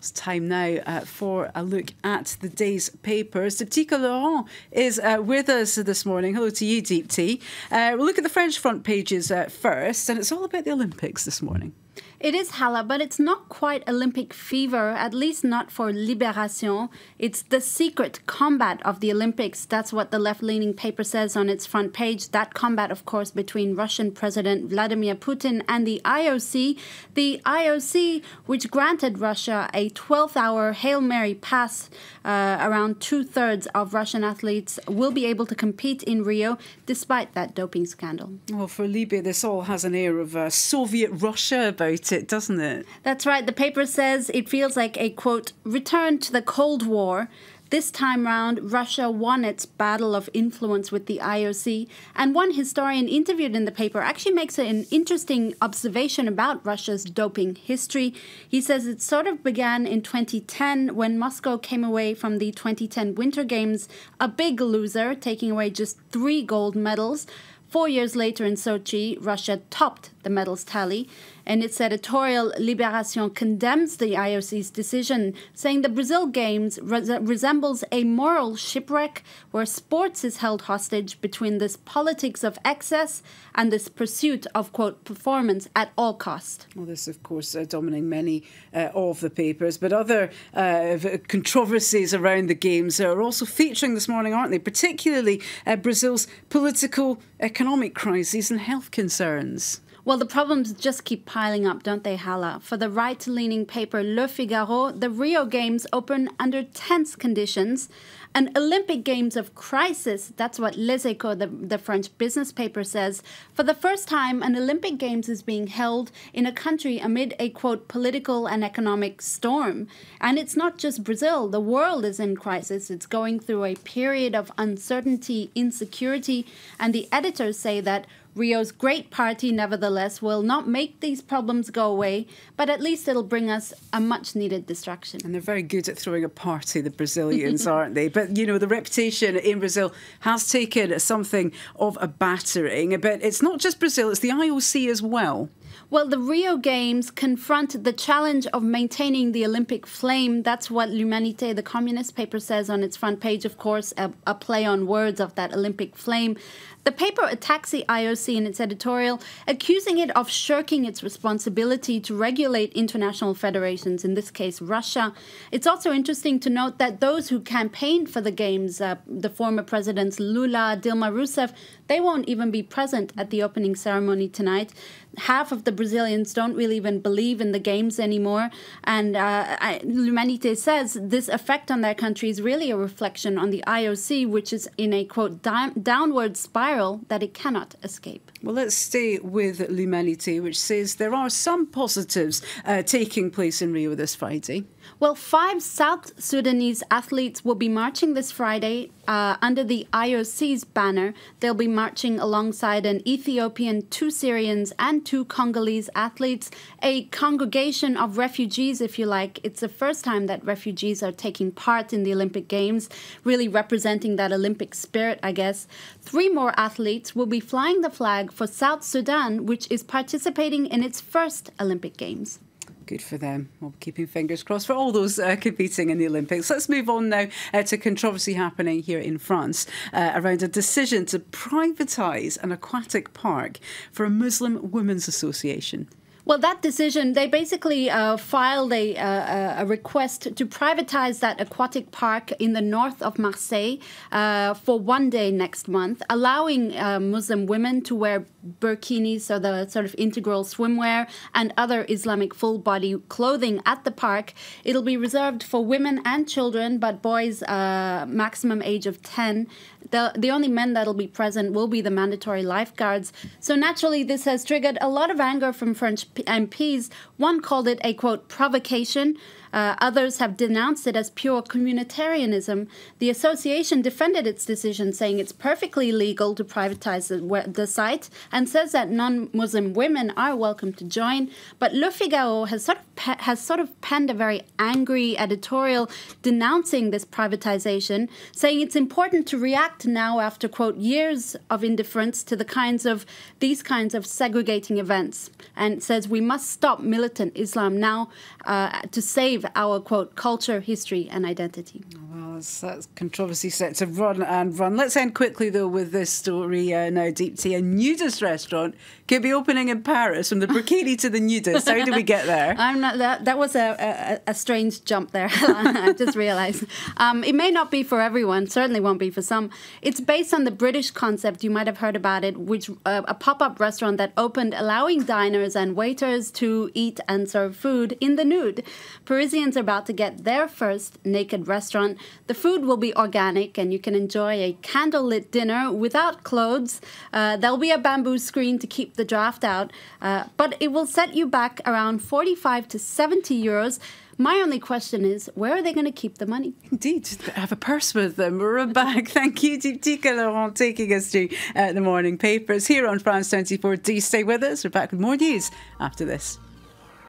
It's time now for a look at the day's papers. Diptyque Laurent is with us this morning. Hello to you, Diptyque. We'll look at the French front pages first, and it's all about the Olympics this morning. It is, Hala, but it's not quite Olympic fever, at least not for Libération. It's the secret combat of the Olympics. That's what the left-leaning paper says on its front page. That combat, of course, between Russian President Vladimir Putin and the IOC. The IOC, which granted Russia a 12-hour Hail Mary pass, around two-thirds of Russian athletes will be able to compete in Rio, despite that doping scandal. Well, for Libya, this all has an air of Soviet Russia about it, doesn't it? That's right. The paper says it feels like a, quote, return to the Cold War. This time round, Russia won its battle of influence with the IOC, and one historian interviewed in the paper actually makes an interesting observation about Russia's doping history. He says it sort of began in 2010 when Moscow came away from the 2010 Winter Games, a big loser, taking away just 3 gold medals. 4 years later in Sochi, Russia topped the medals tally. And its editorial, Libération, condemns the IOC's decision, saying the Brazil Games resembles a moral shipwreck where sports is held hostage between this politics of excess and this pursuit of, quote, performance at all cost. Well, this, of course, dominating many of the papers, but other controversies around the Games are also featuring this morning, aren't they? Particularly Brazil's political, economic crises and health concerns. Well, the problems just keep piling up, don't they, Hala? For the right-leaning paper Le Figaro, the Rio Games open under tense conditions. An Olympic Games of crisis, that's what Les Echos, the French business paper, says. For the first time, an Olympic Games is being held in a country amid a, quote, political and economic storm. And it's not just Brazil. The world is in crisis. It's going through a period of uncertainty, insecurity, and the editors say that Rio's great party, nevertheless, will not make these problems go away, but at least it'll bring us a much-needed distraction. And they're very good at throwing a party, the Brazilians, aren't they? But, you know, the reputation in Brazil has taken something of a battering. But it's not just Brazil, it's the IOC as well. Well, the Rio Games confront the challenge of maintaining the Olympic flame. That's what L'Humanité, the communist paper, says on its front page, of course, a play on words of that Olympic flame. The paper attacks the IOC in its editorial, accusing it of shirking its responsibility to regulate international federations, in this case Russia. It's also interesting to note that those who campaigned for the Games, the former presidents Lula, Dilma Rousseff, they won't even be present at the opening ceremony tonight. Half of the Brazilians don't really even believe in the Games anymore. And L'Humanité says this effect on their country is really a reflection on the IOC, which is in a, quote, downward spiral that it cannot escape. Well, let's stay with L'Humanité, which says there are some positives taking place in Rio this Friday. Well, 5 South Sudanese athletes will be marching this Friday under the IOC's banner. They'll be marching alongside an Ethiopian, 2 Syrians, and 2 Congolese athletes, a congregation of refugees, if you like. It's the first time that refugees are taking part in the Olympic Games, really representing that Olympic spirit, I guess. 3 more athletes will be flying the flag for South Sudan, which is participating in its first Olympic Games. Good for them. Well, keeping fingers crossed for all those competing in the Olympics. Let's move on now to controversy happening here in France around a decision to privatise an aquatic park for a Muslim women's association. Well, that decision, they basically filed a request to privatize that aquatic park in the north of Marseille for one day next month, allowing Muslim women to wear burkinis, so the sort of integral swimwear, and other Islamic full-body clothing at the park. It'll be reserved for women and children, but boys maximum age of 10. The only men that'll be present will be the mandatory lifeguards. So naturally, this has triggered a lot of anger from French MPs. One called it a, quote, provocation. Others have denounced it as pure communitarianism. The association defended its decision, saying it's perfectly legal to privatize the site, and says that non-Muslim women are welcome to join. But Le Figaro has sort of penned a very angry editorial denouncing this privatization, saying it's important to react now after, quote, years of indifference to these kinds of segregating events, and says we must stop militant Islam now to save save our, quote, culture, history and identity. Well, that's controversy set to run and run. Let's end quickly, though, with this story now, Deepti. A nudist restaurant could be opening in Paris, from the Burkini to the Nudist. How did we get there? That was a strange jump there. I just realized. It may not be for everyone, certainly won't be for some. It's based on the British concept, you might have heard about it, which a pop-up restaurant that opened allowing diners and waiters to eat and serve food in the nude. Parisians are about to get their first naked restaurant. The food will be organic and you can enjoy a candlelit dinner without clothes. There'll be a bamboo screen to keep the draft out, but it will set you back around 45 to 70 euros. My only question is, where are they going to keep the money? Indeed, have a purse with them. We're back. Thank you, Deepti Laurent, taking us through the morning papers here on France 24. Do stay with us. We're back with more news after this.